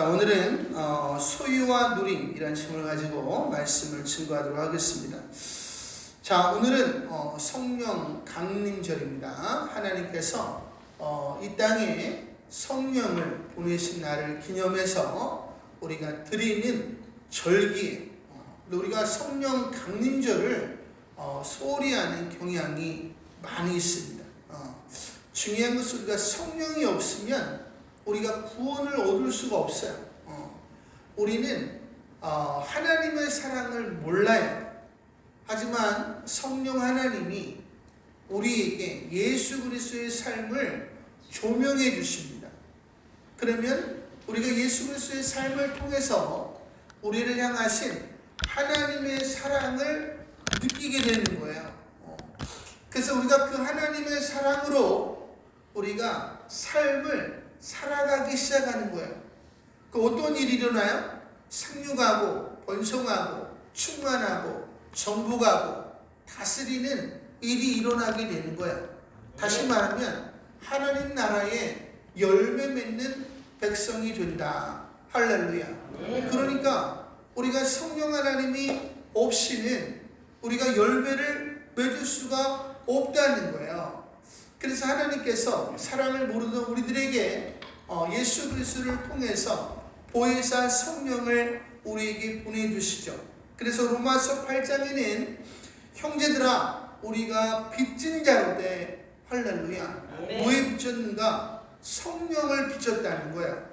자, 오늘은 소유와 누림이라는 제목을 가지고 말씀을 증거하도록 하겠습니다. 자, 오늘은 성령 강림절입니다. 하나님께서 이 땅에 성령을 보내신 날을 기념해서 우리가 드리는 절기에 우리가 성령 강림절을 소홀히 하는 경향이 많이 있습니다. 중요한 것은 우리가 성령이 없으면 우리가 구원을 얻을 수가 없어요. 우리는 하나님의 사랑을 몰라요. 하지만 성령 하나님이 우리에게 예수 그리스도의 삶을 조명해 주십니다. 그러면 우리가 예수 그리스도의 삶을 통해서 우리를 향하신 하나님의 사랑을 느끼게 되는 거예요. 그래서 우리가 그 하나님의 사랑으로 우리가 삶을 살아가기 시작하는 거예요. 그 어떤 일이 일어나요? 생육하고 번성하고 충만하고 정복하고 다스리는 일이 일어나게 되는 거예요. 다시 말하면 하나님 나라에 열매 맺는 백성이 된다. 할렐루야. 그러니까 우리가 성령 하나님이 없이는 우리가 열매를 맺을 수가 없다는 거예요. 그래서 하나님께서 사랑을 모르던 우리들에게 예수 그리스도를 통해서 보혜사 성령을 우리에게 보내주시죠. 그래서 로마서 8장에는 형제들아 우리가 빚진 자로되 할렐루야. 뭐에 빚졌는가? 성령을 빚졌다는 거야.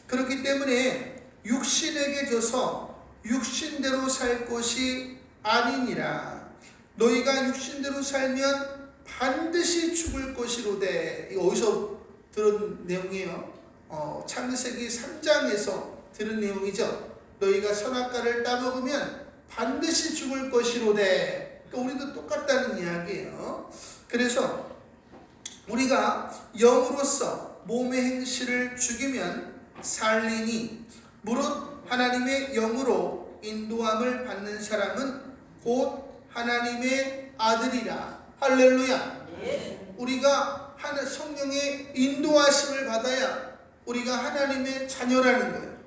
그렇기 때문에 육신에게 져서 육신대로 살 것이 아니니라. 너희가 육신대로 살면 반드시 죽을 것이로되. 이거 어디서 들은 내용이에요? 창세기 3장에서 들은 내용이죠. 너희가 선악과를 따먹으면 반드시 죽을 것이로되. 그러니까 우리도 똑같다는 이야기예요. 그래서 우리가 영으로서 몸의 행실을 죽이면 살리니 무릇 하나님의 영으로 인도함을 받는 사람은 곧 하나님의 아들이라. 할렐루야. 우리가 성령의 인도하심을 받아야 우리가 하나님의 자녀라는 거예요.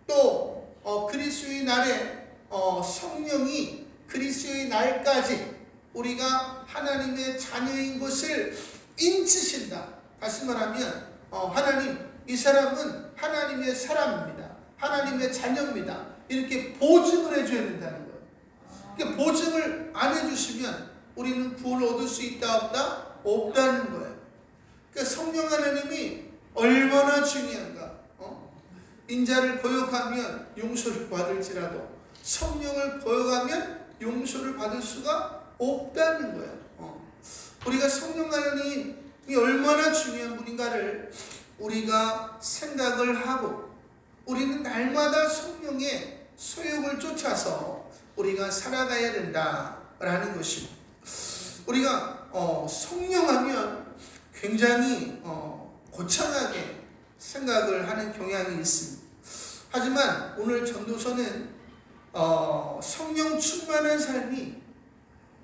또 그리스도의 날에 성령이 그리스도의 날까지 우리가 하나님의 자녀인 것을 인치신다. 다시 말하면 하나님, 이 사람은 하나님의 사람입니다. 하나님의 자녀입니다. 이렇게 보증을 해줘야 된다는 거예요. 그러니까 보증을 안 해주시면 우리는 구원을 얻을 수 있다 없다? 없다는 거예요. 그러니까 성령 하나님이 얼마나 중요한가. 인자를 거역하면 용서를 받을지라도 성령을 거역하면 용서를 받을 수가 없다는 거예요. 우리가 성령 하나님이 얼마나 중요한 분인가를 우리가 생각을 하고 우리는 날마다 성령의 소욕을 쫓아서 우리가 살아가야 된다라는 것입니다. 우리가 성령하면 굉장히 거창하게 생각을 하는 경향이 있습니다. 하지만 오늘 전도서는 성령 충만한 삶이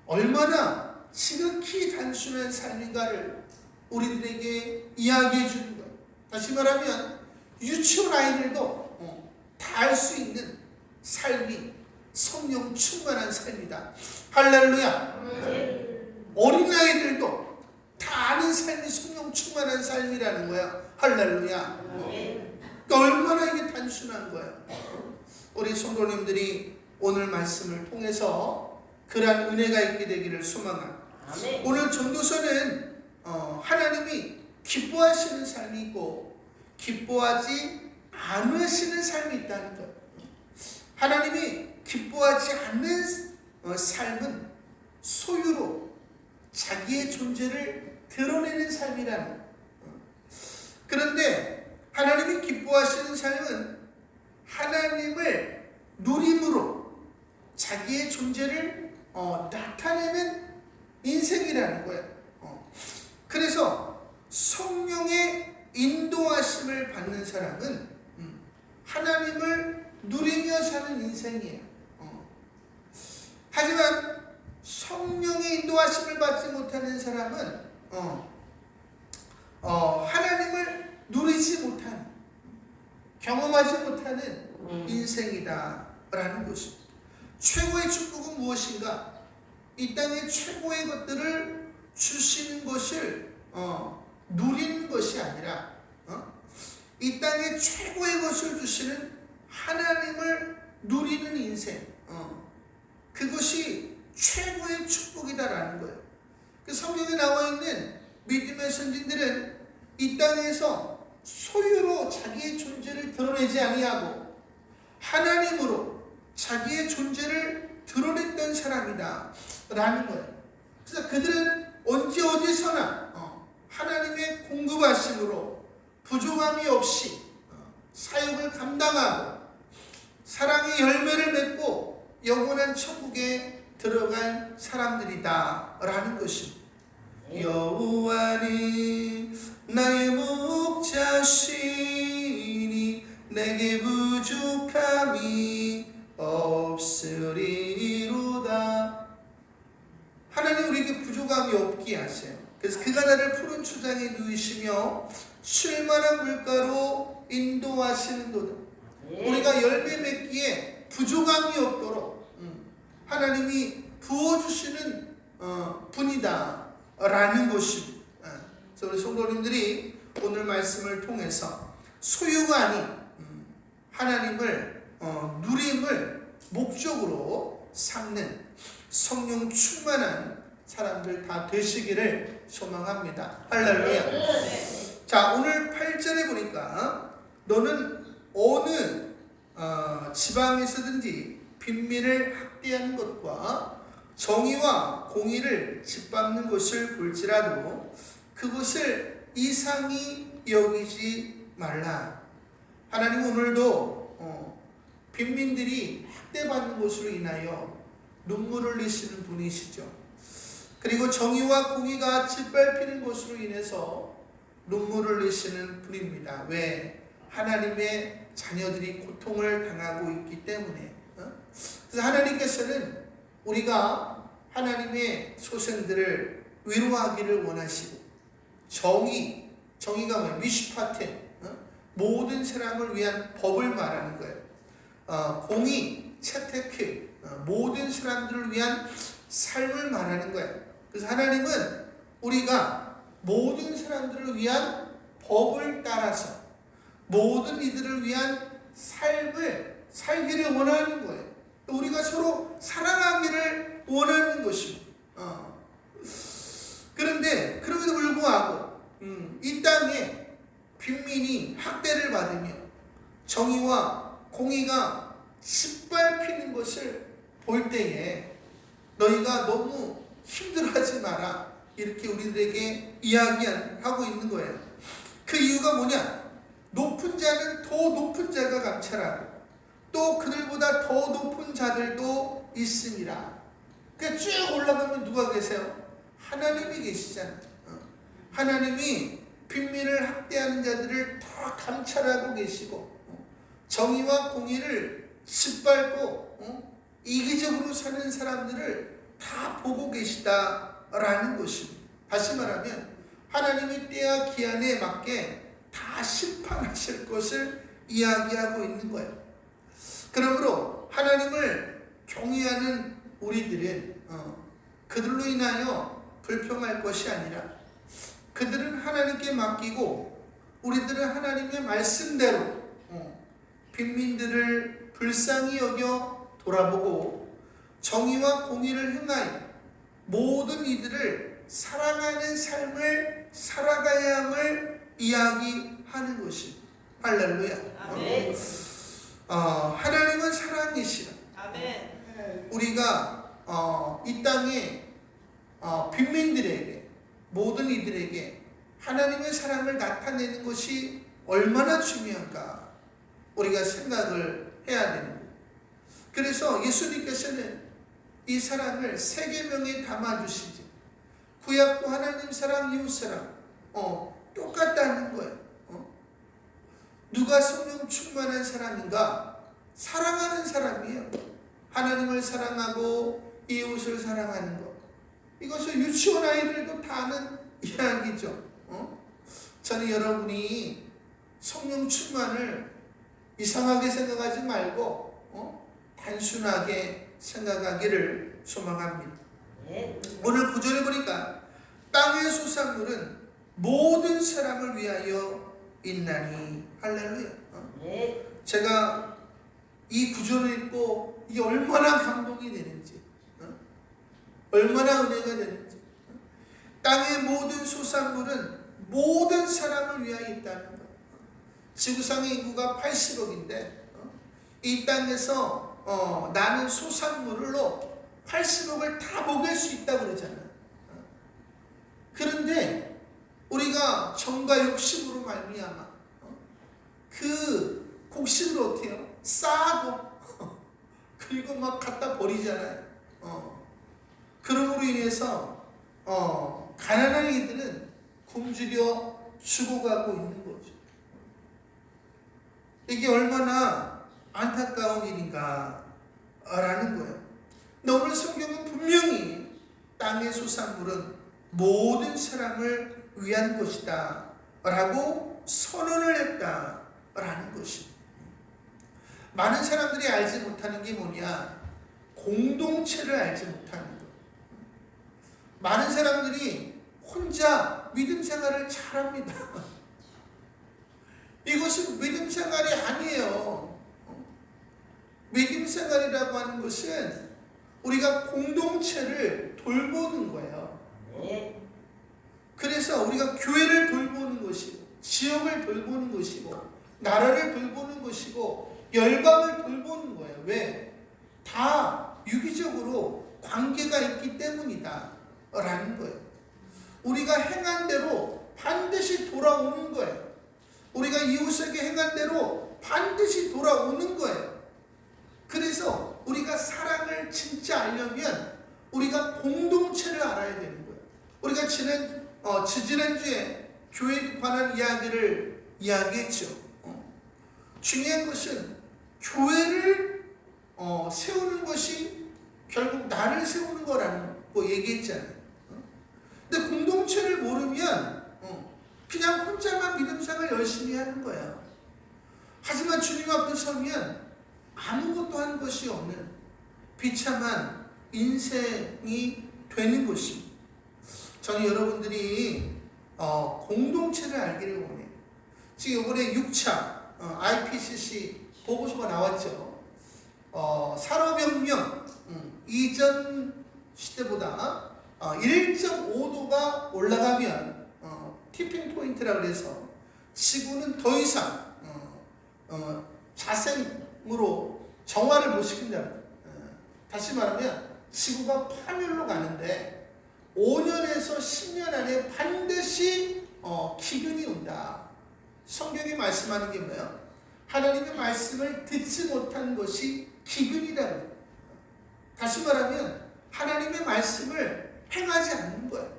얼마나 지극히 단순한 삶인가를 우리들에게 이야기해 주는 거예요. 다시 말하면 유치원 아이들도 다 알 수 있는 삶이 성령 충만한 삶이다. 할렐루야. 어린아이들도 다 아는 삶이 성령 충만한 삶이라는 거야. 할렐루야. 그러니까 얼마나 이게 단순한 거야. 우리 성도님들이 오늘 말씀을 통해서 그러한 은혜가 있게 되기를 소망합니다. 오늘 전도서는 하나님이 기뻐하시는 삶이 있고 기뻐하지 않으시는 삶이 있다는 거예요. 하나님이 기뻐하지 않는 삶은 소유로 자기의 존재를 드러내는 삶이라는 거예요. 그런데 하나님이 기뻐하시는 삶은 하나님을 누림으로 자기의 존재를 나타내는 인생이라는 거예요. 그래서 성령의 인도하심을 받는 사람은 하나님을 누리며 사는 인생이에요. 하지만 성령의 인도하심을 받지 못하는 사람은 하나님을 누리지 못하는 경험하지 못하는 인생이다라는 것입니다. 최고의 축복은 무엇인가? 이 땅의 최고의 것들을 주시는 것을 누리는 것이 아니라 이 땅의 최고의 것을 주시는 하나님을 누리는 인생, 그것이 최고의 축복이다라는 거예요. 그 성경에 나와 있는 믿음의 선진들은 이 땅에서 소유로 자기의 존재를 드러내지 아니하고 하나님으로 자기의 존재를 드러냈던 사람이다 라는 거예요. 그래서 그들은 언제 어디서나 하나님의 공급하심으로 부족함이 없이 사역을 감당하고 사랑의 열매를 맺고 영원한 천국에 들어갈 사람들이다 라는 것입니다. 여호와는 나의 목자시니 내게 부족함이 없으리로다. 하나님 우리에게 부족함이 없게 하세요. 그래서 그가 나를 푸른 초장에 누이시며 쉴만한 물가로 인도하시는도다. 우리가 열매 맺기에 부족함이 없도록 하나님이 부어주시는 분이다 라는 것입니다. 그래서 우리 성도님들이 오늘 말씀을 통해서 소유가 아닌 하나님을 누림을 목적으로 삼는 성령 충만한 사람들 다 되시기를 소망합니다. 할렐루야. 자, 오늘 8절에 보니까 너는 어느 지방에서든지 빈민을 학대하는 것과 정의와 공의를 짓밟는 것을 볼지라도 그것을 이상히 여기지 말라. 하나님 오늘도 빈민들이 학대받는 것으로 인하여 눈물을 흘리시는 분이시죠. 그리고 정의와 공의가 짓밟히는 것으로 인해서 눈물을 흘리시는 분입니다. 왜? 하나님의 자녀들이 고통을 당하고 있기 때문에. 그래서 하나님께서는 우리가 하나님의 소생들을 위로하기를 원하시고 정의가 뭐예요? 미슈파테, 모든 사람을 위한 법을 말하는 거예요. 공의, 채테크, 모든 사람들을 위한 삶을 말하는 거예요. 그래서 하나님은 우리가 모든 사람들을 위한 법을 따라서 모든 이들을 위한 삶을 살기를 원하는 거예요. 우리가 서로 사랑하기를 원하는 것입니다. 그런데 그럼에도 불구하고 이 땅에 빈민이 학대를 받으며 정의와 공의가 짓밟히는 것을 볼 때에 너희가 너무 힘들어하지 마라 이렇게 우리들에게 이야기하고 있는 거예요. 그 이유가 뭐냐? 높은 자는 더 높은 자가 감찰하고 또 그들보다 더 높은 자들도 있습니다. 그러니까 쭉 올라가면 누가 계세요? 하나님이 계시잖아요. 하나님이 빈민을 학대하는 자들을 다 감찰하고 계시고 정의와 공의를 짓밟고 이기적으로 사는 사람들을 다 보고 계시다라는 것입니다. 다시 말하면 하나님이 때와 기한에 맞게 다 심판하실 것을 이야기하고 있는 거예요. 그러므로 하나님을 경외하는 우리들은 그들로 인하여 불평할 것이 아니라 그들은 하나님께 맡기고 우리들은 하나님의 말씀대로 빈민들을 불쌍히 여겨 돌아보고 정의와 공의를 행하여 모든 이들을 사랑하는 삶을 살아가야 함을 이야기하는 것입니다. 할렐루야. 아멘. 하나님은 사랑이시라. 아멘. 우리가 이 땅에 빈민들에게 모든 이들에게 하나님의 사랑을 나타내는 것이 얼마나 중요한가 우리가 생각을 해야 되는 거예요. 그래서 예수님께서는 이 사랑을 세 계명에 담아주시지 구약도 하나님 사랑 이웃 사랑 똑같다는 거예요. 누가 성령 충만한 사람인가? 사랑하는 사람이에요. 하나님을 사랑하고 이웃을 사랑하는 것. 이것을 유치원 아이들도 다 아는 이야기죠. 저는 여러분이 성령 충만을 이상하게 생각하지 말고 단순하게 생각하기를 소망합니다. 오늘 구절에 보니까 땅의 소산물은 모든 사람을 위하여 있나니. 할렐루야. 제가 이 구절을 읽고 이게 얼마나 감동이 되는지, 얼마나 은혜가 되는지. 땅의 모든 소산물은 모든 사람을 위하여 있다는 것. 지구상의 인구가 80억인데 이 땅에서 나는 소산물로 80억을 다 먹일 수 있다고 그러잖아요. 그런데 우리가 정과 욕심으로 말미암아 그 곡식을 어떻게 해요? 싸고 그리고 막 갖다 버리잖아요. 그럼으로 인해서 가난한 이들은 굶주려 죽어가고 있는 거죠. 이게 얼마나 안타까운 일인가 라는 거예요. 근데 오늘 성경은 분명히 땅의 소산물은 모든 사람을 위한 것이다 라고 선언을 했다 라는 것입니다. 많은 사람들이 알지 못하는 게 뭐냐? 공동체를 알지 못하는 것. 많은 사람들이 혼자 믿음 생활을 잘합니다. 이것은 믿음 생활이 아니에요. 믿음 생활이라고 하는 것은 우리가 공동체를 돌보는 거예요. 그래서 우리가 교회를 돌보는 것이고, 지역을 돌보는 것이고, 나라를 돌보는 것이고, 열방을 돌보는 거예요. 왜? 다 유기적으로 관계가 있기 때문이다 라는 거예요. 우리가 행한 대로 반드시 돌아오는 거예요. 우리가 이웃에게 행한 대로 반드시 돌아오는 거예요. 그래서 우리가 사랑을 진짜 알려면 우리가 공동체를 알아야 되는 거예요. 우리가 지지난주에 교회에 관한 이야기를 이야기했죠. 중요한 것은 교회를 세우는 것이 결국 나를 세우는 거라는 거 얘기했잖아요. 근데 공동체를 모르면 그냥 혼자만 믿음생활 열심히 하는 거야. 하지만 주님 앞에 서면 아무것도 한 것이 없는 비참한 인생이 되는 것입니다. 저는 여러분들이 공동체를 알기를 원해요. 지금 이번에 6차 IPCC 보고서가 나왔죠. 산업혁명 이전 시대보다 1.5도가 올라가면 티핑 포인트라고 해서 지구는 더 이상 자생으로 정화를 못 시킨다. 다시 말하면 지구가 파멸로 가는데 5년에서 10년 안에 반드시 기근이 온다. 성경이 말씀하는 게 뭐예요? 하나님의 말씀을 듣지 못한 것이 기근이라고. 다시 말하면 하나님의 말씀을 행하지 않는 거예요.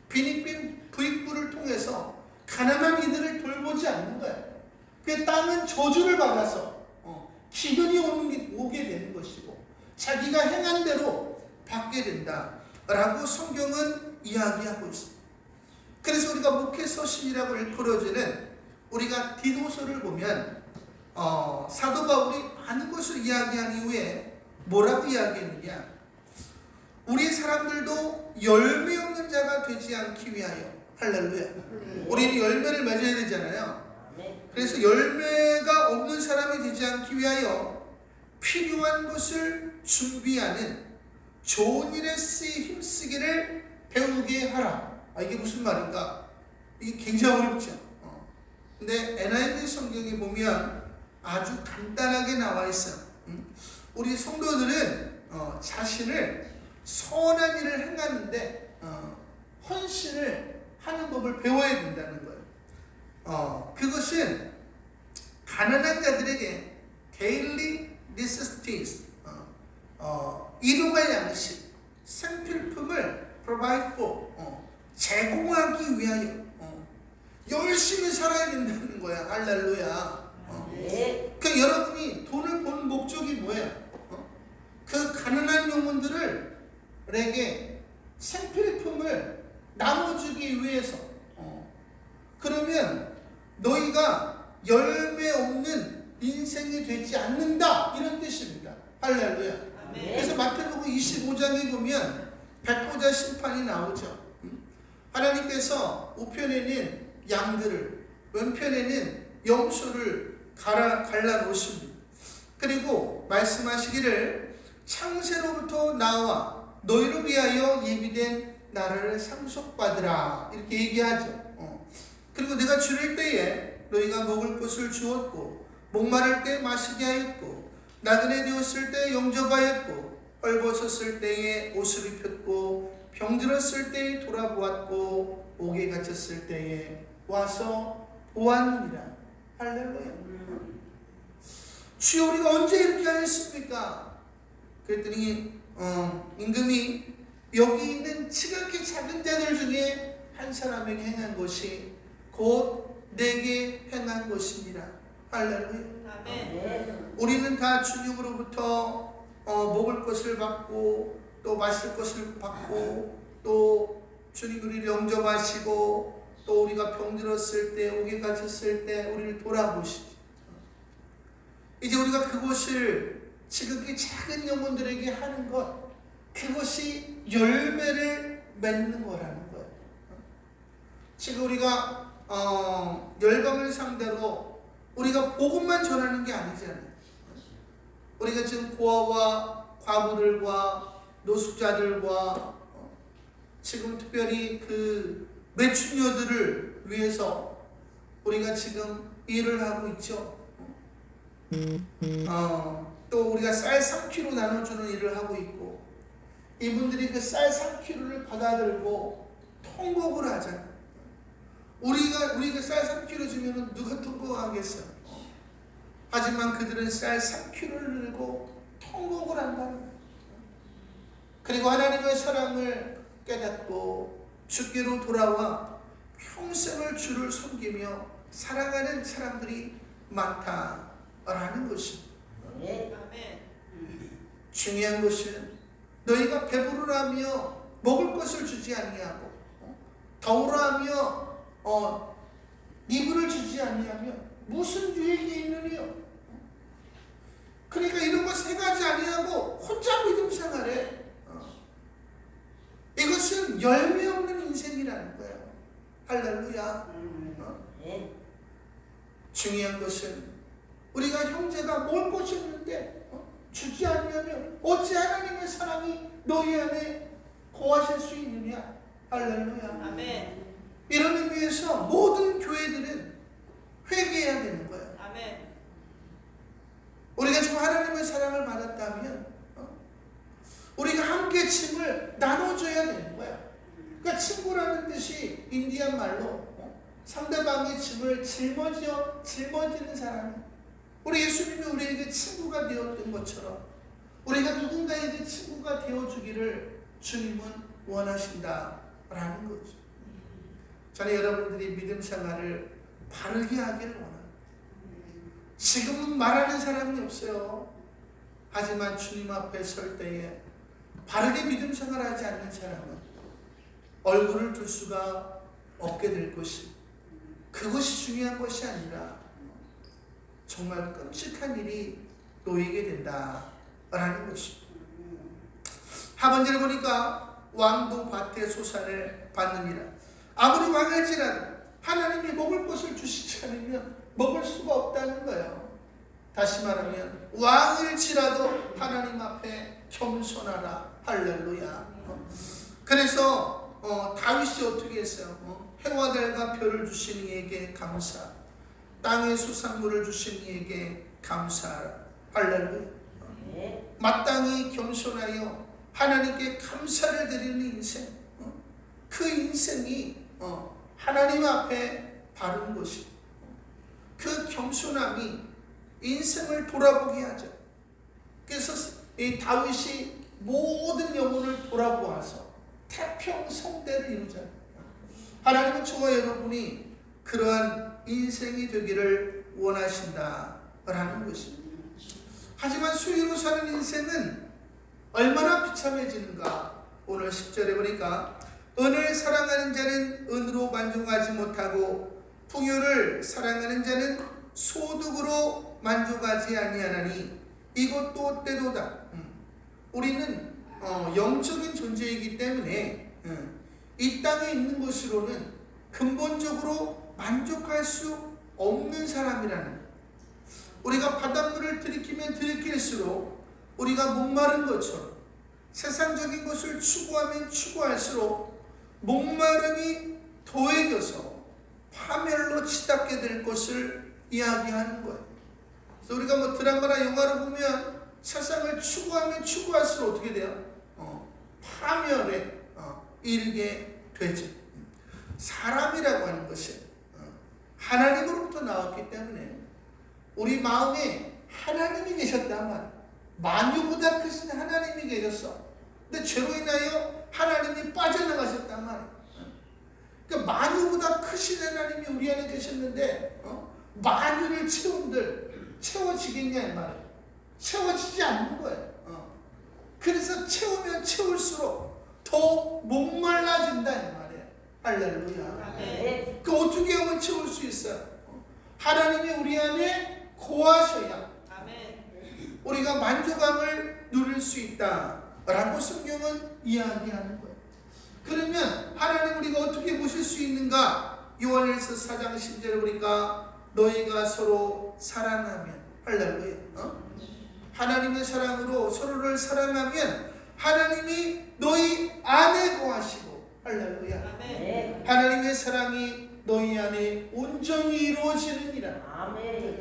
빈익빈 부익부를 통해서 가난한 이들을 돌보지 않는 거예요. 그 땅은 저주를 받아서 기근이 오게 되는 것이고 자기가 행한 대로 받게 된다라고 성경은 이야기하고 있습니다. 그래서 우리가 목회서신이라고 일컬어지는 우리가 디도서를 보면 사도 바울이 많은 것을 이야기한 이후에 뭐라고 이야기했느냐? 우리 사람들도 열매 없는 자가 되지 않기 위하여. 할렐루야. 우리는 열매를 맺어야 되잖아요. 그래서 열매가 없는 사람이 되지 않기 위하여 필요한 것을 준비하는 좋은 일에 힘쓰기를 배우게 하라. 이게 무슨 말인가? 이게 굉장히 어렵죠. 근데 NIV 성경에 보면 아주 간단하게 나와 있어요. 우리 성도들은 자신을 선한 일을 행하는데 헌신을 하는 법을 배워야 된다는 거예요. 그것은 가난한 자들에게 daily necessities, 일용할 양식, 생필품을 provide for, 제공하기 위하여 열심히 살아야 된다는 거야. 할렐루야. 그러니까 여러분이 돈을 버는 목적이 뭐예요? 그 가난한 영혼들에게 생필품을 나눠주기 위해서. 그러면 너희가 열매 없는 인생이 되지 않는다, 이런 뜻입니다. 할렐루야. 그래서 마태복음 25장에 보면 백보자 심판이 나오죠. 하나님께서 우편에는 양들을, 왼편에는 염소를 갈라 놓습니다. 그리고 말씀하시기를 창세로부터 나와 너희를 위하여 예비된 나라를 상속받으라, 이렇게 얘기하죠. 그리고 내가 줄일 때에 너희가 먹을 것을 주었고, 목마를 때 마시게 하였고, 나그네 되었을 때 영접하였고, 헐벗었을 때에 옷을 입혔고, 병들었을 때에 돌아보았고, 옥에 갇혔을 때에 와서 보았느니라. 할렐루야. 주여, 우리가 언제 이렇게 하였습니까? 그랬더니 임금이 여기 있는 지극히 작은 자들 중에 한 사람에게 행한 것이 곧 내게 행한 것입니다. 할렐루야. 아멘. 우리는 다 주님으로부터 먹을 것을 받고, 또 마실 것을 받고, 또 주님 우리를 영접하시고, 또 우리가 병들었을 때, 옥에 갇혔을 때 우리를 돌아보시죠. 이제 우리가 그것을 지극히 작은 영혼들에게 하는 것, 그것이 열매를 맺는 거라는 거예요. 지금 우리가 열방을 상대로 우리가 복음만 전하는 게 아니잖아요. 우리가 지금 고아와 과부들과 노숙자들과 지금 특별히 그 매춘녀들을 위해서 우리가 지금 일을 하고 있죠. 또 우리가 쌀 3kg 나눠주는 일을 하고 있고, 이분들이 그 쌀 3kg를 받아들고 통곡을 하잖아요. 우리가 쌀 3kg 주면은 누가 통곡하겠어요? 하지만 그들은 쌀 3kg를 들고 통곡을 한다는 거예요. 그리고 하나님의 사랑을 깨닫고 주께로 돌아와 평생을 주를 섬기며 살아가는 사람들이 많다라는 것입니다. 아멘. 중요한 것은 너희가 배부르라며 먹을 것을 주지 아니하고, 더우라며 이불을 주지 아니하며 무슨 유익이 있느니요? 그러니까 이런 거 세 가지 아니하고 혼자 믿음 생활해. 이것은 열매 없는 인생이라는 거예요. 할렐루야. 중요한 것은 우리가 형제가 먹을 것이 없는데 주지 아니하면 어찌 하나님의 사랑이 너희 안에 거하실 수 있느냐. 할렐루야. 아멘. 이런 의미에서 모든 교회들은 회개해야 되는 거예요. 아멘. 우리가 좀 하나님의 사랑을 받았다면 우리가 함께 짐을 나눠줘야 되는 거야. 그러니까 친구라는 뜻이 인디안 말로 상대방의 짐을 짊어지는 사람. 우리 예수님이 우리에게 친구가 되었던 것처럼 우리가 누군가에게 친구가 되어주기를 주님은 원하신다라는 거죠. 저는 여러분들이 믿음 생활을 바르게 하기를 원합니다. 지금은 말하는 사람이 없어요. 하지만 주님 앞에 설 때에 바르게 믿음 생활하지 않는 사람은 얼굴을 둘 수가 없게 될 것이, 그것이 중요한 것이 아니라 정말 끔찍한 일이 놓이게 된다라는 것입니다. 하반절에 보니까 왕도 밭의 소산을 받느니라. 아무리 왕할지라도 하나님이 먹을 것을 주시지 않으면 먹을 수가 없다는 거예요. 다시 말하면 왕일지라도 하나님 앞에 겸손하라. 할렐루야. 그래서 다윗이 어떻게 했어요? 해와 달과 별을 주신 이에게 감사, 땅의 수산물을 주신 이에게 감사하라. 할렐루야. 마땅히 겸손하여 하나님께 감사를 드리는 인생, 그 인생이 하나님 앞에 바른 것이, 그 겸손함이 인생을 돌아보게 하죠. 그래서 이 다윗이 모든 영혼을 돌아보아서 태평성대를 이루잖아요. 하나님은 저와 여러분이 그러한 인생이 되기를 원하신다라는 것입니다. 하지만 수위로 사는 인생은 얼마나 비참해지는가. 오늘 10절에 보니까 은을 사랑하는 자는 은으로 만족하지 못하고 풍요를 사랑하는 자는 소득으로 만족하지 아니하나니 이것도 때도다. 우리는 영적인 존재이기 때문에 이 땅에 있는 것으로는 근본적으로 만족할 수 없는 사람이라는 거예요. 우리가 바닷물을 들이키면 들이킬수록 우리가 목마른 것처럼 세상적인 것을 추구하면 추구할수록 목마름이 더해져서 파멸로 치닫게 될 것을 이야기하는 거예요. 그래서 우리가 뭐 드라마나 영화를 보면 세상을 추구하면 추구할수록 어떻게 돼요? 파멸에 이르게 되죠. 사람이라고 하는 것이 하나님으로부터 나왔기 때문에 우리 마음에 하나님이 계셨단 말이에요. 만유보다 크신 하나님이 계셨어. 근데 죄로 인하여 하나님이 빠져나가셨단 말이에요. 그러니까 만유보다 크신 하나님이 우리 안에 계셨는데 만유를 채운들 채워지겠냐 이 말이에요. 채워지지 않는 거예요. 그래서 채우면 채울수록 더 목말라진다 이 말이에요. 할렐루야. 그 어떻게 하면 채울 수 있어요? 하나님이 우리 안에 거하셔야 우리가 만족함을 누릴 수 있다라고 성경은 이야기하는 거예요. 그러면 하나님 우리가 어떻게 모실 수 있는가? 요한일서 4장 10절에 보니까 너희가 서로 사랑하면 할렐루야. 하나님의 사랑으로 서로를 사랑하면 하나님이 너희 안에 거하시고 할렐루야. 하나님의 사랑이 너희 안에 온전히 이루어지느니라.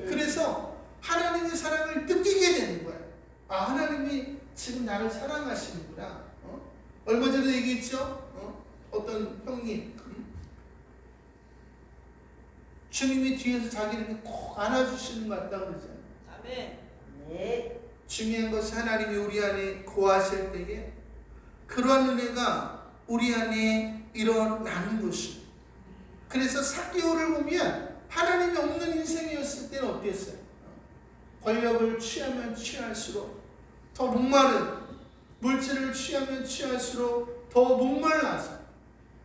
그래서 하나님의 사랑을 느끼게 되는 거야. 하나님이 지금 나를 사랑하시는구나. 얼마 전에 얘기했죠? 어떤 형님 주님이 뒤에서 자기를 꼭 안아주시는 것 같다고 그러잖아요. 중요한 것은 하나님이 우리 안에 거하실 때에 그러한 은혜가 우리 안에 일어나는 것입니다. 그래서 삭개오를 보면 하나님이 없는 인생이었을 때는 어땠어요? 권력을 취하면 취할수록 더 목마른, 물질을 취하면 취할수록 더 목말라서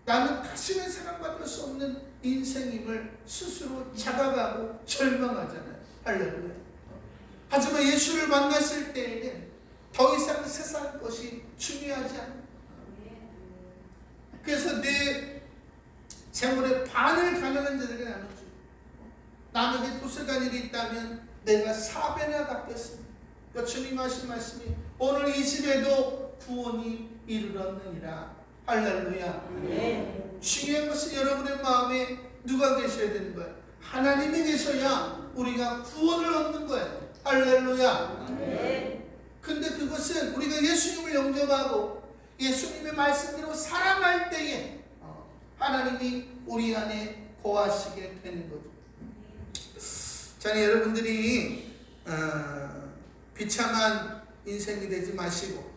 나는 다시는 사랑받을 수 없는 인생임을 스스로 자각하고 절망하잖아요. 할렐루야. 하지만 예수를 만났을 때에는 더 이상 세상 것이 중요하지 않아요. 그래서 내 재물의 반을 가난한 자들에게 나눠주고 남에게 도서관 일이 있다면 내가 4배나 갚겠습니다. 그러니까 주님 하신 말씀이 오늘 이 집에도 구원이 이르렀느니라. 할렐루야. 중요한 것은 여러분의 마음에 누가 계셔야 되는 거예요? 하나님이 계셔야 우리가 구원을 얻는 거예요. 할렐루야. 근데 그것은 우리가 예수님을 영접하고 예수님의 말씀대로 살아갈 때에 하나님이 우리 안에 거하시게 되는 거죠. 저는 여러분들이 비참한 인생이 되지 마시고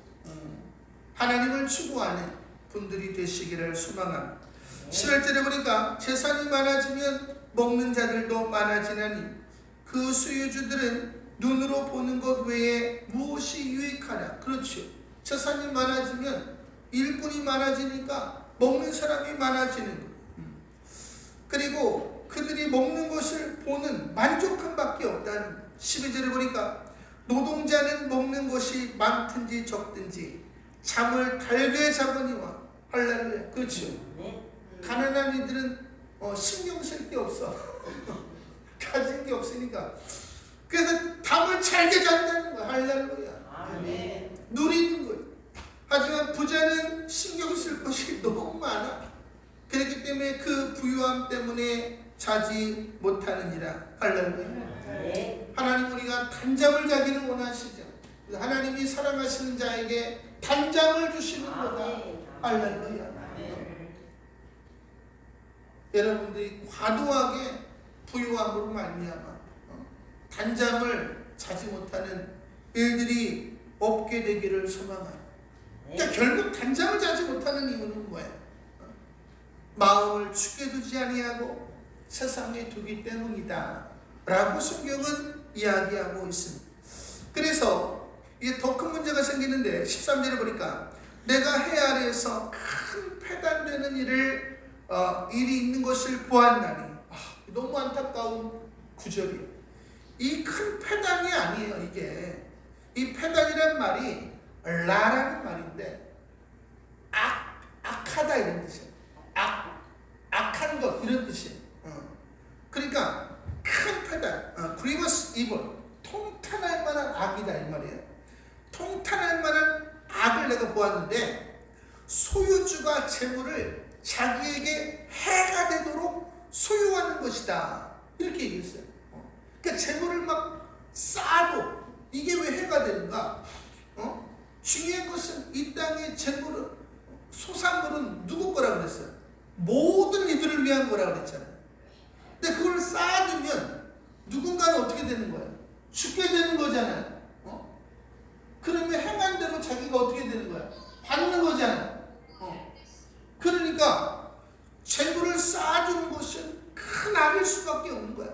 하나님을 추구하는 분들이 되시기를 소망합니다. 11절에 보니까 재산이 많아지면 먹는 자들도 많아지나니 그 소유주들은 눈으로 보는 것 외에 무엇이 유익하냐. 그렇죠. 재산이 많아지면 일꾼이 많아지니까 먹는 사람이 많아지는 거예요. 그리고 그들이 먹는 것을 보는 만족함밖에 없다는 거예요. 12절에 보니까 노동자는 먹는 것이 많든지 적든지 잠을 달게 잡으니와. 할렐루야. 그렇죠. 가난한 이들은 신경 쓸 게 없어. 가진 게 없으니까. 그래서 잠을 잘게 잔다는 거야. 할렐루야. 누리는 거예요. 하지만 부자는 신경 쓸 것이 너무 많아. 그렇기 때문에 그 부유함 때문에 자지 못하느니라. 할렐루야. 하나님 우리가 단잠을 자기를 원하시죠. 하나님이 사랑하시는 자에게 단잠을 주시는 거다. 할렐루야. 여러분들이 과도하게 부유함으로 말미암아 단잠을 자지 못하는 일들이 없게 되기를 소망합니다. 그러니까 결국 단잠을 자지 못하는 이유는 뭐예요? 마음을 죽게 두지 아니하고 세상에 두기 때문이다 라고 성경은 이야기하고 있습니다. 그래서 이게 더 큰 문제가 생기는데 13절에 보니까 내가 해 아래에서 큰 패단되는 일이 있는 것을 보았나니. 너무 안타까운 구절이에요. 이 큰 패단이 아니에요. 이게 이 패단이란 말이 라라는 말인데 악하다 이런 뜻이에요. 악한 것 이런 뜻이에요. 그러니까 큰 패단, grievous evil, 통탄할 만한 악이다 이 말이에요. 통탄할 만한 악을 내가 보았는데 소유주가 재물을 자기에게 해가 되도록 소유하는 것이다 이렇게 얘기했어요. 그러니까 재물을 막 쌓아도 이게 왜 해가 되는가? 중요한 것은 이 땅의 재물은 소산물은 누구 거라 그랬어요? 모든 이들을 위한 거라 그랬잖아요. 근데 그걸 쌓아두면 누군가는 어떻게 되는 거예요? 죽게 되는 거잖아요. 그러면 행한 대로 자기가 어떻게 되는 거야? 받는 거잖아요. 그러니까 재물을 쌓아두는 것은 큰 악일 수밖에 없는 거야.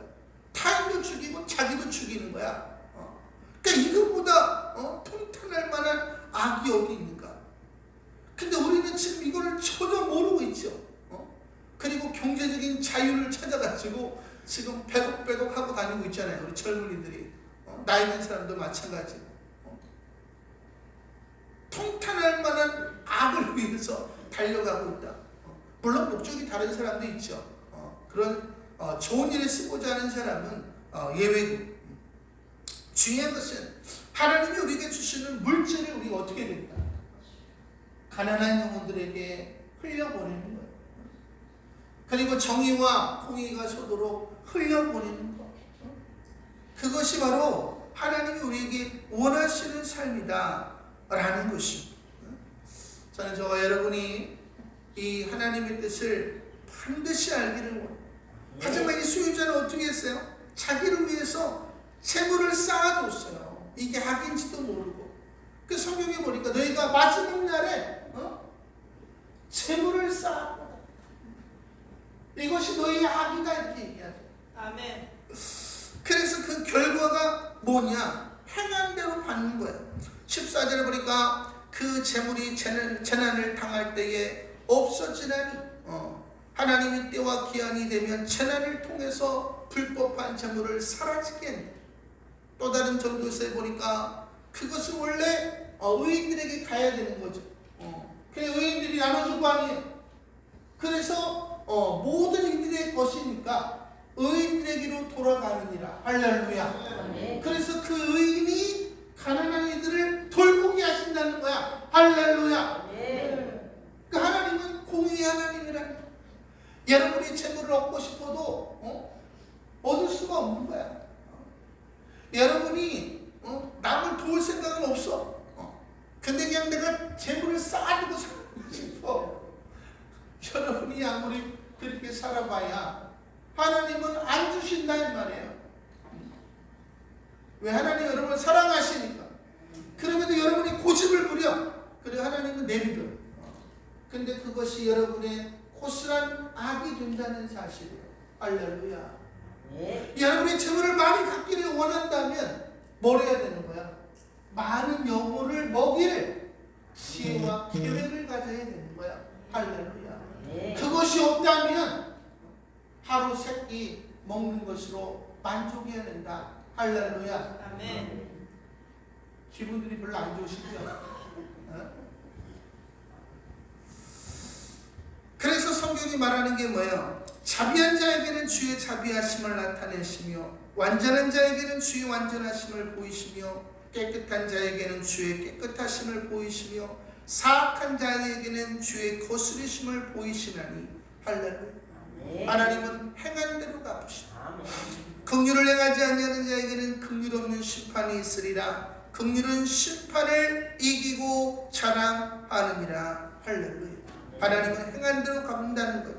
타인도 죽이고 자기도 죽이는 거야. 그러니까 이것보다 통탄할 만한 악이 어디 있는가? 근데 우리는 지금 이거를 전혀 모르고 있죠. 그리고 경제적인 자유를 찾아가지고 지금 배곡배곡 하고 다니고 있잖아요. 우리 젊은이들이. 나이 든 사람도 마찬가지고. 통탄할 만한 악을 위해서 달려가고 있다. 물론 목적이 다른 사람도 있죠. 그런 좋은 일에 쓰고자 하는 사람은 예외고. 중요한 것은 하나님이 우리에게 주시는 물질을 우리가 어떻게 된다. 가난한 영혼들에게 흘려보내는 거예요. 그리고 정의와 공의가 서도록 흘려보내는 것. 그것이 바로 하나님이 우리에게 원하시는 삶이다 라는 것입니다. 저는 저와 여러분이 이 하나님의 뜻을 반드시 알기를 원해요. 하지만 이 소유자는 어떻게 했어요? 자기를 위해서 재물을 쌓아뒀어요. 이게 악인지도 모르고. 그 성경에 보니까 너희가 마지막 날에 재물을 쌓았다. 이것이 너희의 악이다 이렇게 얘기하죠. 아멘. 그래서 그 결과가 뭐냐? 행한 대로 받는 거예요. 14절에 보니까 그 재물이 재난을 당할 때에 없어지나니 하나님의 때와 기한이 되면 재난을 통해서 불법한 재물을 사라지게 한다. 또 다른 전도서에 보니까 그것은 원래 의인들에게 가야 되는 거죠. 그래 의인들이 나눠줄 거 아니에요. 그래서 모든 이들의 것이니까 의인들에게로 돌아가느니라. 할렐루야. 그래서 그 의인이 가난한 이들을 돌보게 하신다는 거야. 할렐루야. 그 하나님은 공의의 하나님이라는 거야. 여러분이 재물을 얻고 싶어도 얻을 수가 없는 거야. 여러분이 남을 도울 생각은 없어. 근데 그냥 내가 재물을 쌓아두고 살고 싶어. 여러분이 아무리 그렇게 살아봐야 하나님은 안 주신다 이 말이에요. 왜? 하나님 여러분을 사랑하시니까. 그럼에도 여러분이 고집을 부려. 그리고 하나님은 내비둬. 근데 그것이 여러분의 고스란 악이 된다는 사실이에요. 할렐루야. 여러분이 재물을 많이 갖기를 원한다면 뭘 해야 되는 거야? 많은 영혼을 먹일 지혜와 계획을 가져야 되는 거야. 할렐루야. 그것이 없다면 하루 세 끼 먹는 것으로 만족해야 된다. 할렐루야. 아멘. 기분들이 별로 안 좋으시죠? 그래서 성경이 말하는 게 뭐예요? 자비한 자에게는 주의 자비하심을 나타내시며 완전한 자에게는 주의 완전하심을 보이시며 깨끗한 자에게는 주의 깨끗하심을 보이시며 사악한 자에게는 주의 거스르심을 보이시나니. 할렐루야. 하나님은 행한 대로 갚으시다. 긍휼을 행하지 아니하는 자에게는 긍휼 없는 심판이 있으리라. 긍휼은 심판을 이기고 자랑하느니라. 할렐루야. 하나님은 행한 대로 갚는다는 것.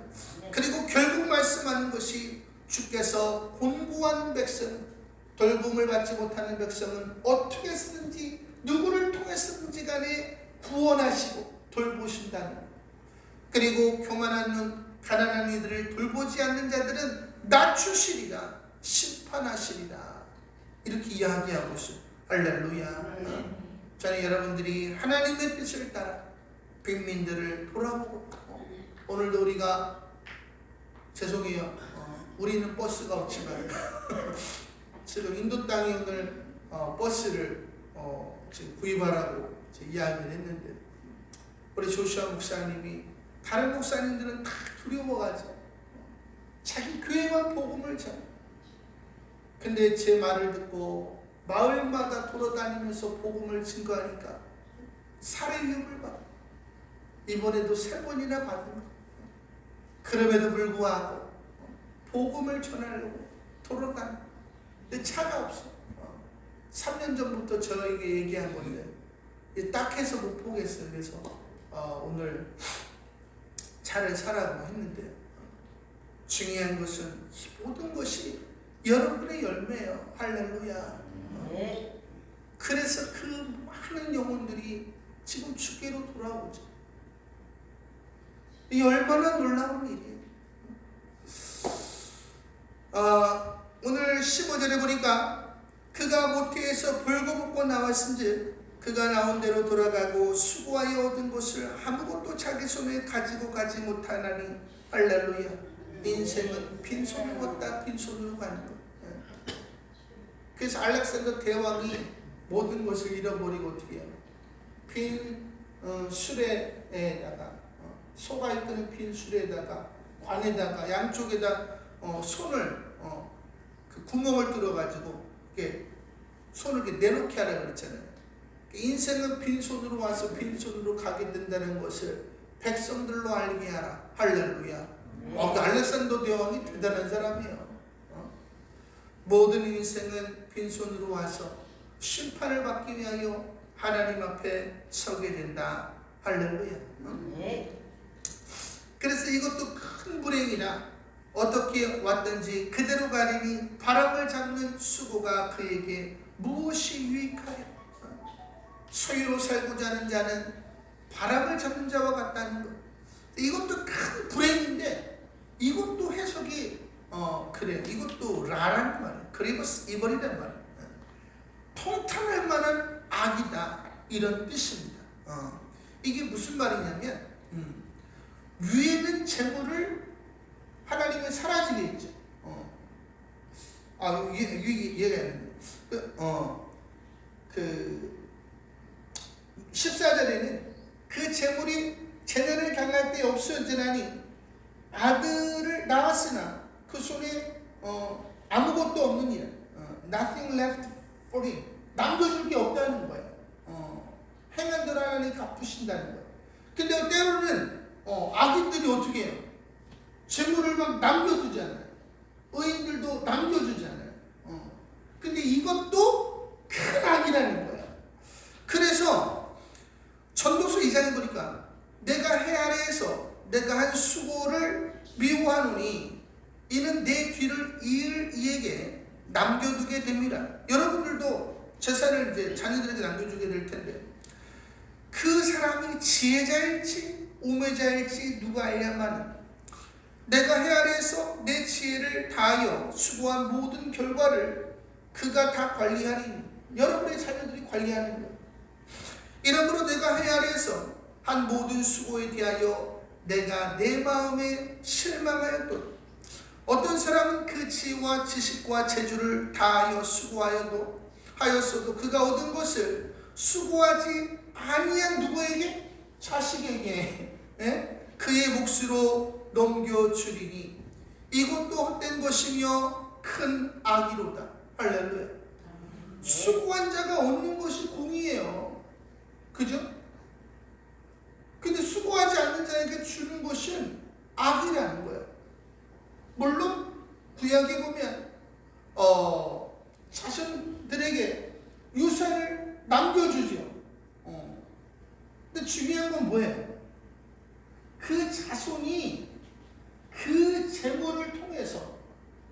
그리고 결국 말씀하는 것이 주께서 곤고한 백성, 돌봄을 받지 못하는 백성은 어떻게 쓰든지 누구를 통해서든지 간에 구원하시고 돌보신다는 것. 그리고 교만한 눈, 가난한 이들을 돌보지 않는 자들은 낮추시리라, 심판하시리라. 이렇게 이야기하고 있어요. 할렐루야. 저는 여러분들이 하나님의 뜻을 따라 빈민들을 돌아보고, 오늘도 우리가 죄송해요. 우리는 버스가 없지만 지금 인도 땅에 오늘 버스를 지금 구입하라고 이야기를 했는데 우리 조슈아 목사님이 다른 목사님들은 다 두려워가지고 자기 교회만 복음을 전해. 근데 제 말을 듣고 마을마다 돌아다니면서 복음을 증거하니까 살해 위협을 받아. 이번에도 3번이나 받은 거. 그럼에도 불구하고 복음을 전하려고 돌아다니. 근데 차가 없어. 3년 전부터 저에게 얘기한 건데 딱해서 못 보겠어요. 그래서 오늘 차를 사라고 했는데 중요한 것은 이 모든 것이 여러분의 열매예요. 할렐루야. 네. 그래서 그 많은 영혼들이 지금 주께로 돌아오죠. 이 얼마나 놀라운 일이에요. 오늘 15절에 보니까 그가 모태에서 벌거벗고 나왔은즉 그가 나온 대로 돌아가고 수고하여 얻은 것을 아무것도 자기 손에 가지고 가지 못하나니 할렐루야. 인생은 빈손으로 걷다 빈손으로 가는 것. 그래서 알렉산더 대왕이 모든 것을 잃어버리고 어떻게 해요? 빈 수레에다가 소가 이끄는 빈 수레에다가 관에다가 양쪽에다 손을 그 구멍을 뚫어가지고 이렇게 손을 이렇게 내놓게 하라고 그랬잖아요. 인생은 빈손으로 와서 빈손으로 가게 된다는 것을 백성들로 알게 하라. 할렐루야. 그 알렉산더 대왕이 대단한 사람이에요. 모든 인생은 빈손으로 와서 심판을 받기 위하여 하나님 앞에 서게 된다. 할렐루야. 그래서 이것도 큰 불행이라 어떻게 왔든지 그대로 가리니 바람을 잡는 수고가 그에게 무엇이 유익하여. 소유로 살고자 하는 자는 바람을 잡는 자와 같다는 것. 이것도 큰 불행인데 이것도 해석이 그래. 이것도 라라는 말이에요. 그리버스 이벌이란 말이에요. 통탄할 만한 악이다. 이런 뜻입니다. 이게 무슨 말이냐면 위에는 재물을 하나님은 사라지게 했죠. 얘가 그 14절에는 그 재물이 재난을 당할 때 없어지나니 아들을 낳았으나 그 손에 아무것도 없느니라. Nothing left for him. 남겨줄 게 없다는 거예요. 행한 대로 하나님 갚으신다는 거예요. 근데 때로는 악인들이 어떻게 해요? 재물을 막 남겨두잖아요. 의인들도 남겨주잖아요. 근데 이것도 큰 악이라는 거예요. 그래서 전도서 2장에 보니까 내가 해 아래에서 내가 한 수고를 미워하노니 이는 내 뒤를 이을 이에게 남겨두게 됩니다. 여러분들도 재산을 이제 자녀들에게 남겨주게 될 텐데 그 사람이 지혜자일지 우매자일지 누가 알야만 내가 해 아래에서 내 지혜를 다하여 수고한 모든 결과를 그가 다 관리하리니 여러분의 자녀들이 관리하는 거예요. 이러므로 내가 해 아래에서 한 모든 수고에 대하여 내가 내 마음에 실망하였도다. 어떤 사람은 그 지혜와 지식과 재주를 다하여 수고하였어도 그가 얻은 것을 수고하지 아니한 누구에게? 자식에게 그의 몫으로 넘겨주리니 이것도 헛된 것이며 큰 악이로다. 할렐루야. 수고한 자가 얻는 것이 공의예요. 그죠? 근데 수고하지 않는 자에게 주는 것은 악이라는 거예요. 물론 구약에 보면 자손들에게 유산을 남겨주죠. 근데 중요한 건 뭐예요? 그 자손이 그 재물을 통해서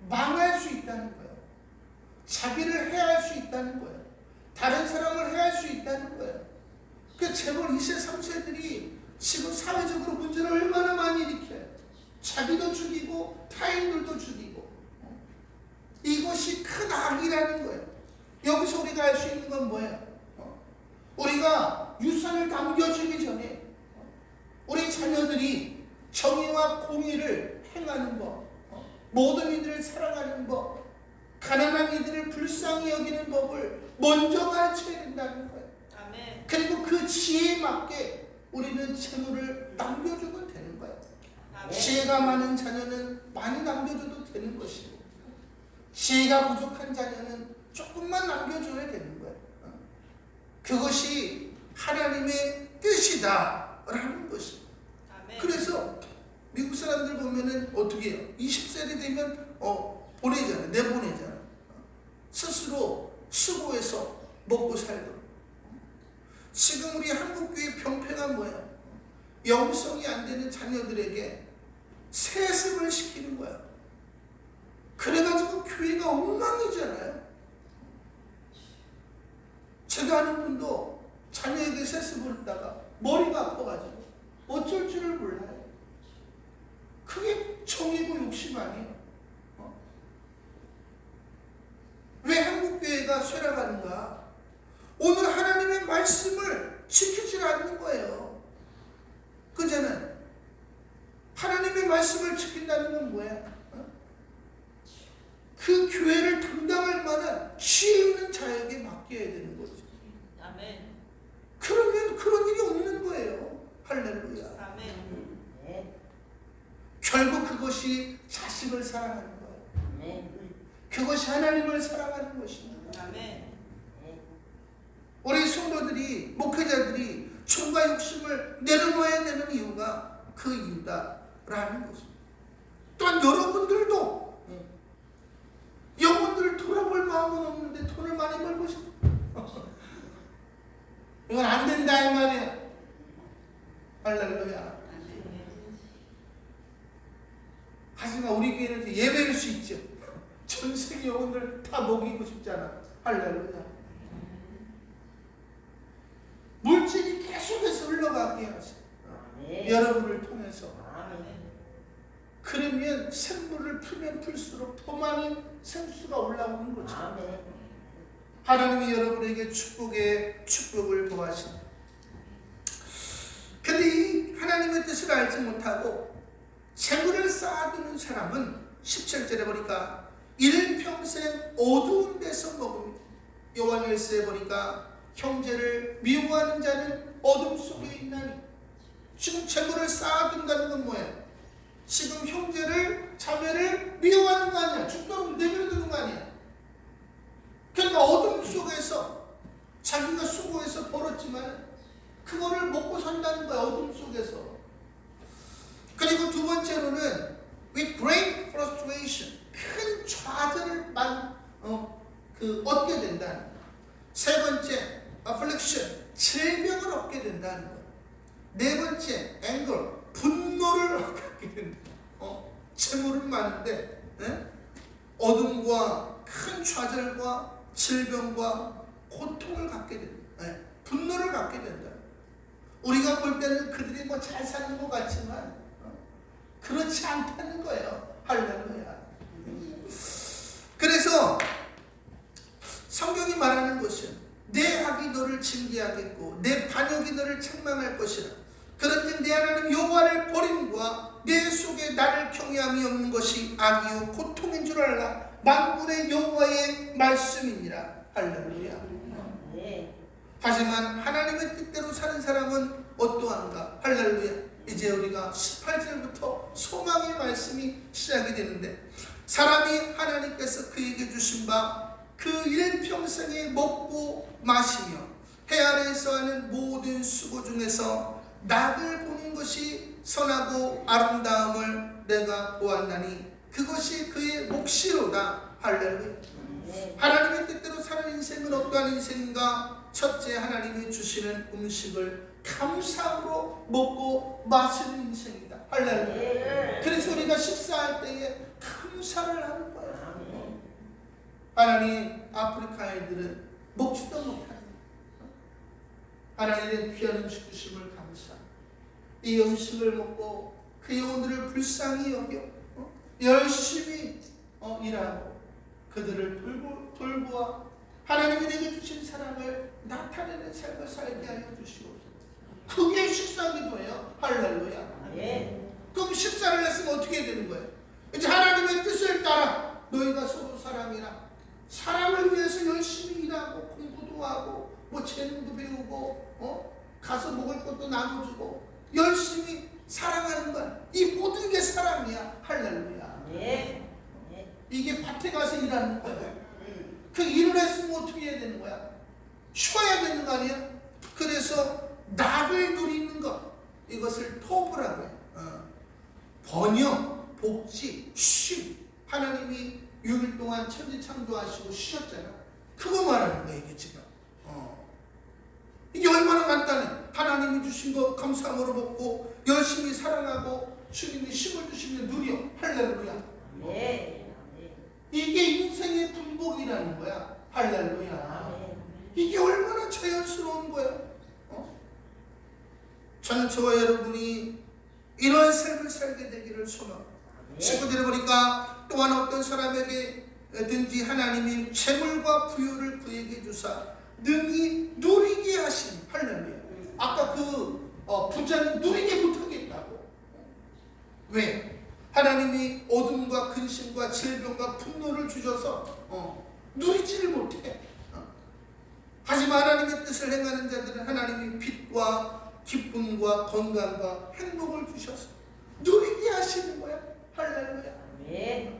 망할 수 있다는 거예요. 자기를 해할 수 있다는 거예요. 다른 사람을 해할 수 있다는 거예요. 그 재벌 2세 3세들이 지금 사회적으로 문제를 얼마나 많이 일으켜요. 자기도 죽이고 타인들도 죽이고. 이것이 큰 악이라는 거예요. 여기서 우리가 알 수 있는 건 뭐예요? 우리가 유산을 남겨주기 전에 우리 자녀들이 정의와 공의를 행하는 법, 모든 이들을 사랑하는 법, 가난한 이들을 불쌍히 여기는 법을 먼저 가르쳐야 된다는 거예요. 아멘. 그리고 그 지혜에 맞게 우리는 재물을 남겨주면 되는 거예요. 아멘. 지혜가 많은 자녀는 많이 남겨줘도 되는 것이고, 지혜가 부족한 자녀는 조금만 남겨줘야 되는 거예요. 그것이 하나님의 뜻이다라는 것이에요. 아멘. 그래서 미국 사람들 보면은 어떻게 해요? 20세대 되면 보내잖아요. 내보내잖아요. 스스로 수고해서 먹고 살도록. 지금 우리 한국교회 병폐가 뭐야? 영성이 안 되는 자녀들에게 세습을 시키는 거야. 그래가지고 교회가 엉망이잖아요. 제가 아는 분도 자녀에게 세습을 했다가 머리가 아파가지고 어쩔 줄을 몰라요. 그게 정이고 욕심 아니에요. 왜 한국교회가 쇠락하는가? 오늘 하나님의 말씀을 지키지 않는 거예요. 그잖아요. 하나님의 말씀을 지킨다는 건 뭐야? 그 교회를 담당할 만한 지혜 있는 자에게 맡겨야 되는 거죠. 아멘. 그러면 그런 일이 없는 거예요. 할렐루야. 아멘. 결국 그것이 자식을 사랑하는 거예요. 그것이 하나님을 사랑하는 것입니다. 아멘. 우리 성도들이, 목회자들이 총과 욕심을 내려놓아야 되는 이유가 그 이유다라는 것입니다. 또한 여러분들도 영혼들을 돌아볼 마음은 없는데 돈을 많이 벌고 싶어. 이건 안 된다 이 말이야. 할렐루야. 하지만 우리 교회는 예배일 수 있죠. 전 세계 영혼들 다 먹이고 싶잖아. 할렐루야. 물질이 계속해서 흘러가게 하세요. 여러분을 통해서. 그러면 생물을 풀면 풀수록 더 많은 생수가 올라오는 거죠. 하나님이 여러분에게 축복을 도와십니다. 근데 이 하나님의 뜻을 알지 못하고 재물을 쌓아두는 사람은 17절에 보니까 일평생 어두운 데서 먹습니다. 요한일서에 보니까 형제를 미워하는 자는 어둠 속에 있나니. 지금 재물을 쌓아둔다는 건 뭐예요? 지금 형제를 자매를 미워하는 거 아니야. 죽도록 내버려두는 거 아니야. 그러니까 어둠 속에서 자기가 수고해서 벌었지만 그거를 먹고 산다는 거야. 어둠 속에서. 그리고 두 번째로는 with great frustration, 큰 좌절을 얻게 된다는 거야. 세 번째 affliction, 질병을 얻게 된다는 거야. 네 번째 anger, 분노를 얻게 된다. 재물은 많은데 어둠과 큰 좌절과 질병과 고통을 갖게 된다. 분노를 갖게 된다. 우리가 볼 때는 그들이 뭐 잘 사는 것 같지만 그렇지 않다는 거예요. 할렐루야. 그래서 성경이 말하는 것은 내 악이 너를 징계하겠고 내 반역이 너를 책망할 것이라. 그런즉 내 하나님 여호와를 버림과 내 속에 나를 경외함이 없는 것이 악이요 고통인 줄 알라. 만군의 여호와의 말씀이니라. 할렐루야. 하지만 하나님의 뜻대로 사는 사람은 어떠한가? 할렐루야. 이제 우리가 18절부터 소망의 말씀이 시작이 되는데, 사람이 하나님께서 그에게 주신 바 그 일평생에 먹고 마시며 해 아래에서 하는 모든 수고 중에서 낙을 보는 것이 선하고 아름다움을 내가 보았나니 그것이 그의 몫이로다. 할렐루야. 하나님의 뜻대로 사는 인생은 어떠한 인생인가? 첫째, 하나님이 주시는 음식을 감사함으로 먹고 마시는 인생이다. 할렐루야. 그래서 우리가 식사할 때에 감사를 하는 거예요. 하나님, 아프리카 아이들은 먹지도 못합니다. 하나님의 귀한 음식 주심을 감사. 이 음식을 먹고 그 영혼들을 불쌍히 여겨 열심히 일하고 그들을 돌보아 하나님이 내게 주신 사랑을 나타내는 삶을 살게 하여 주시옵소서. 그게 식사기도예요. 할렐루야. 그럼 식사를 했으면 어떻게 되는 거예요? 이제 하나님의 뜻을 따라 너희가 서로 사랑해라. 사람을 위해서 열심히 일하고 공부도 하고 뭐 재능도 배우고 가서 먹을 것도 나눠주고 열심히 사랑하는 거야. 이 모든 게 사랑이야. 할렐루야. 네. 이게 밭에 가서 일하는 거야. 그 일을 했으면 어떻게 해야 되는 거야? 쉬어야 되는 거 아니야? 그래서 낙을 누리는 것, 이것을 토부라고 해요. 번영, 복지, 쉼. 하나님이 6일 동안 천지 창조하시고 쉬셨잖아. 그거 말하는 거야 이게 지금. 이게 얼마나 간단해. 하나님이 주신 거 감사함으로 먹고 열심히 사랑하고 주님이 힘을 주시면 누려. 할렐루야. 네. 이게 인생의 분복이라는 거야. 할렐루야. 이게 얼마나 자연스러운 거야. 저는 저와 여러분이 이런 삶을 살게 되기를 소망합니다. 19절에 보니까 또한 어떤 사람에게든지 하나님이 재물과 부유를 그에게 주사 능히 누리게 하심. 할렐루야. 아까 그 부자는 누리게 못하겠다고. 왜? 하나님이 어둠과 근심과 질병과 분노를 주셔서 누리지를 못해. 하지만 하나님의 뜻을 행하는 자들은 하나님이 빛과 기쁨과 건강과 행복을 주셔서 누리게 하시는 거야. 할렐루야. 네.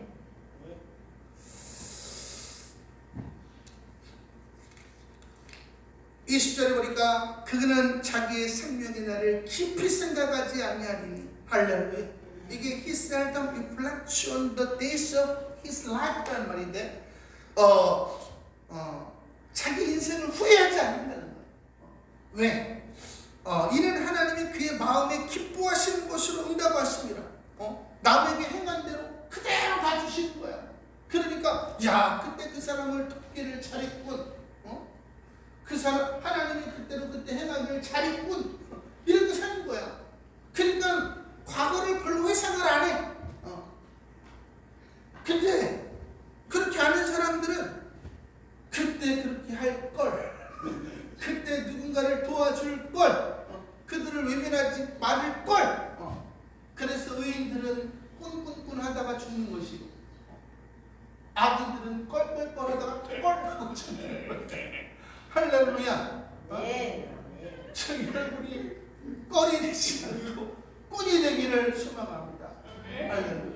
20절에 보니까 그는 자기의 생명의 날을 깊이 생각하지 아니하리니. 할렐루야. 이게 he seldom reflects on the days of his life란 말인데 자기 인생을 후회하지 않는다는 거예요. 왜? 이는 하나님이 그의 마음에 기뻐하시는 것으로 응답하심이라. 남에게 행한 대로 그대로 다 주시는 거야. 그러니까 야 그때 그 사람을 돕기를 잘했군. 그 사람 하나님이 그때로 그때 행하기를 잘했군. 이렇게 사는 거야. 그러니까 과거를 별로 회상을 안 해. 근데 그렇게 하는 사람들은 그때 그렇게 할 걸, 그때 누군가를 도와줄 걸, 그들을 외면하지 말을 걸. 그래서 의인들은 꾼꾼꾼 하다가 죽는 것이고 악인들은 껄껄껄 하다가 껄껄 죽는 거야. 할렐루야. 저 여러분이 껄이 되지 않고 꾼이 되기를 소망합니다. 할렐루야.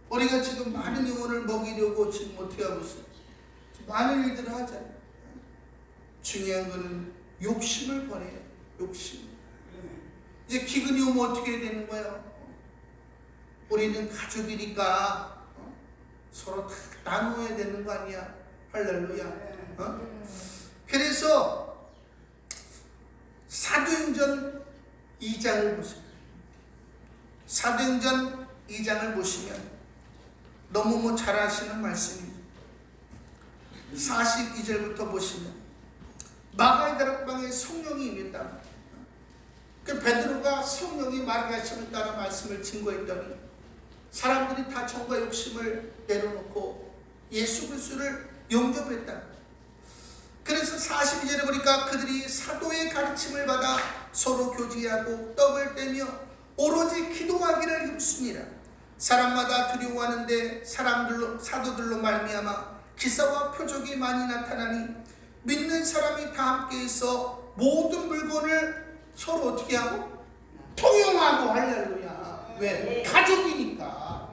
우리가 지금 많은 영혼을 먹이려고 지금 어떻게 하고 있어요? 많은 일들을 하잖아요. 중요한 거는 욕심을 버려요. 욕심. 이제 기근이 오면 어떻게 해야 되는 거예요? 우리는 가족이니까 서로 다 나눠야 되는 거 아니야? 할렐루야. 그래서 사도행전 2장을 보세요. 사도행전 2장을 보시면 너무 잘 아시는 말씀입니다. 42절부터 보시면 마가의 다락방에 성령이 임했다. 그 베드로가 성령이 말하심을 따라 말씀을 증거했더니 사람들이 다 정과 욕심을 내려놓고 예수 그리스도를 영접했다. 그래서 42절에 보니까 그들이 사도의 가르침을 받아 서로 교제하고 떡을 떼며 오로지 기도하기를 힘쓰니라. 사람마다 두려워하는데 사도들로 말미암아 기사와 표적이 많이 나타나니 믿는 사람이 다 함께해서 모든 물건을 서로 어떻게 하고? 통용하고. 할렐루야. 왜? 가족이니까.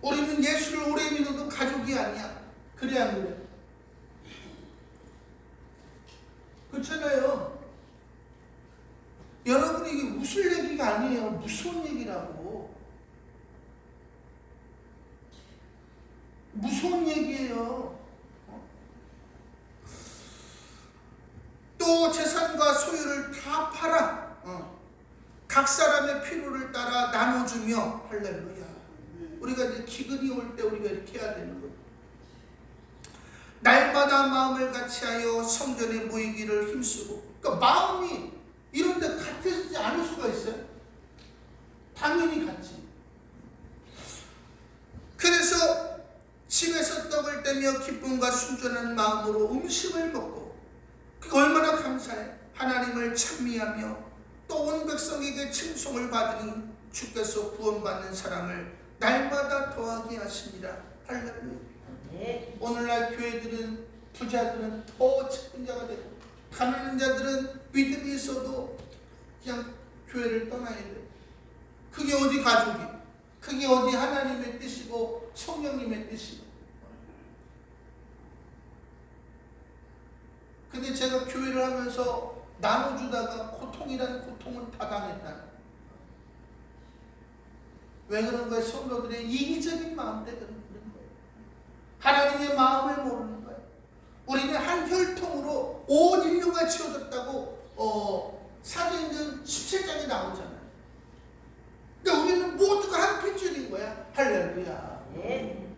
우리는 예수를 오래 믿어도 가족이 아니야. 그래 안 그래? 그렇잖아요. 여러분이 이게 웃을 얘기가 아니에요. 무서운 얘기라고. 무서운 얘기예요. 또 재산과 소유를 다 팔아 각 사람의 필요를 따라 나눠주며. 할렐루야. 우리가 이제 기근이 올 때 우리가 이렇게 해야 되는 거예요. 날마다 마음을 같이하여 성전에 모이기를 힘쓰고. 그러니까 마음이 이런 데 같아지지 않을 수가 있어요? 당연히 같지. 그래서 집에서 떡을 떼며 기쁨과 순전한 마음으로 음식을 먹고, 얼마나 감사해. 하나님을 찬미하며 또 온 백성에게 칭송을 받으니 주께서 구원받는 사람을 날마다 더하게 하십니다. 할렐루야. 네. 오늘날 교회들은 부자들은 더 책임자가 되고 가난한 자들은 믿음이 있어도 그냥 교회를 떠나야 돼. 그게 어디 가족이? 그게 어디 하나님의 뜻이고 성령님의 뜻이고. 근데 제가 교회를 하면서 나눠주다가 고통이라는 고통을 다 당했다. 왜 그런 거예요? 성도들의 이기적인 마음 때문에 그런 거예요. 하나님의 마음을 모르는 거예요. 우리는 한 혈통으로 온 인류가 지어졌다고 사도행전 17장에 나오잖아요. 근데 우리는 모두가 한 핏줄인 거야. 할렐루야. 네.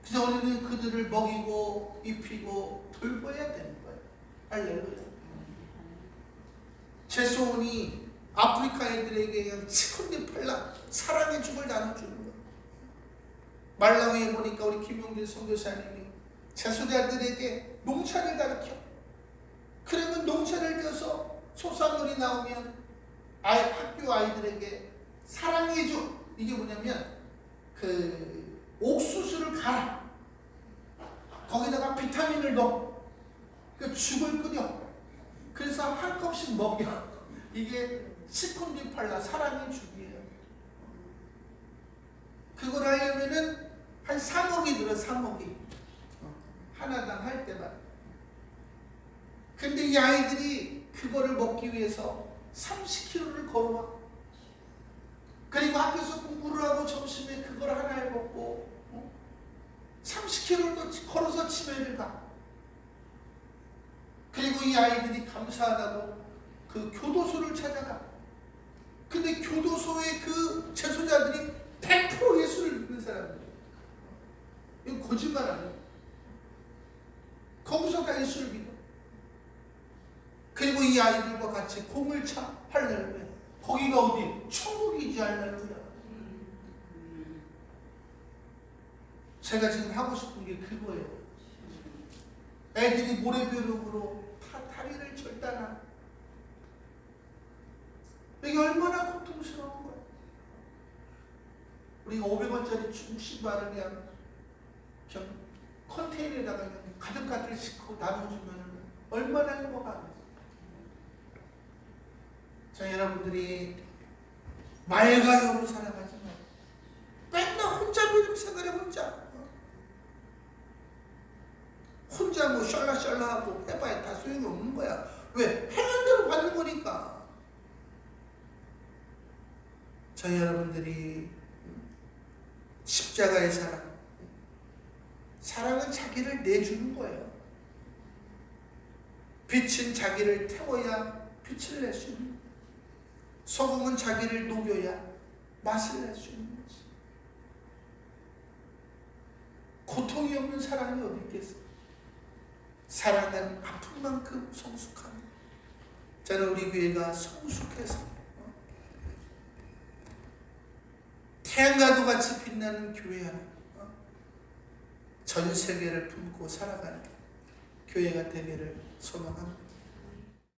그래서 우리는 그들을 먹이고 입히고 돌봐야 되는 거예요. 할렐루야. 제 소원이 아프리카 애들에게 그냥 치컨디팔라 사랑의 죽을 나눠주는 거예요. 말라위에 보니까 우리 김용진 선교사님이 제수자들에게 농사를 가르쳐. 그러면 농사를 져서 소산물이 나오면 학교 아이들에게 사랑의 죽, 이게 뭐냐면 그 옥수수를 갈아 거기다가 비타민을 넣어 그 죽을 끓여 그래서 한 컵씩 먹여. 이게 치콘디팔라 사랑의 죽이에요. 그걸 하려면은 한 3억이 들어. 3억이 하나당 할 때만. 근데 이 아이들이 그거를 먹기 위해서 30km를 걸어와. 그리고 학교에서 공부를 하고 점심에 그걸 하나를 먹고 30km를 또 걸어서 집에를 가. 그리고 이 아이들이 감사하다고 그 교도소를 찾아가. 근데 교도소에 그 재소자들이 100% 예수를 믿는 사람들이에요. 이건 거짓말 아니에요. 거기서 다 예수를 믿어. 그리고 이 아이들과 같이 공을 차. 할렐루야. 거기가 어디? 천국이지. 할렐루야. 제가 지금 하고 싶은 게 그거예요. 애들이 모래벼룩으로 다리를 절단하. 이게 얼마나 고통스러운 거야. 우리가 500원짜리 중국 신발을 그냥 컨테이너에다가 그냥 가득가득 싣고 나눠주면 얼마나 행복하겠어요. 자, 여러분들이 말가요로 살아가지 마. 맨날 혼자 믿음 생활에 혼자 뭐 셜라셜라하고 해봐야 다 소용이 없는 거야. 왜? 행한 대로 받는 거니까. 자, 여러분들이 십자가의 사랑은 자기를 내주는 거예요. 빛은 자기를 태워야 빛을 낼 수 있는 거예요. 소금은 자기를 녹여야 맛을 낼 수 있는 거지. 고통이 없는 사랑이 어디 있겠어? 사랑은 아픈 만큼 성숙합니다. 저는 우리 교회가 성숙해서 태양과도 같이 빛나는 교회 하나, 전 세계를 품고 살아가는 교회가 되기를 소망합니다.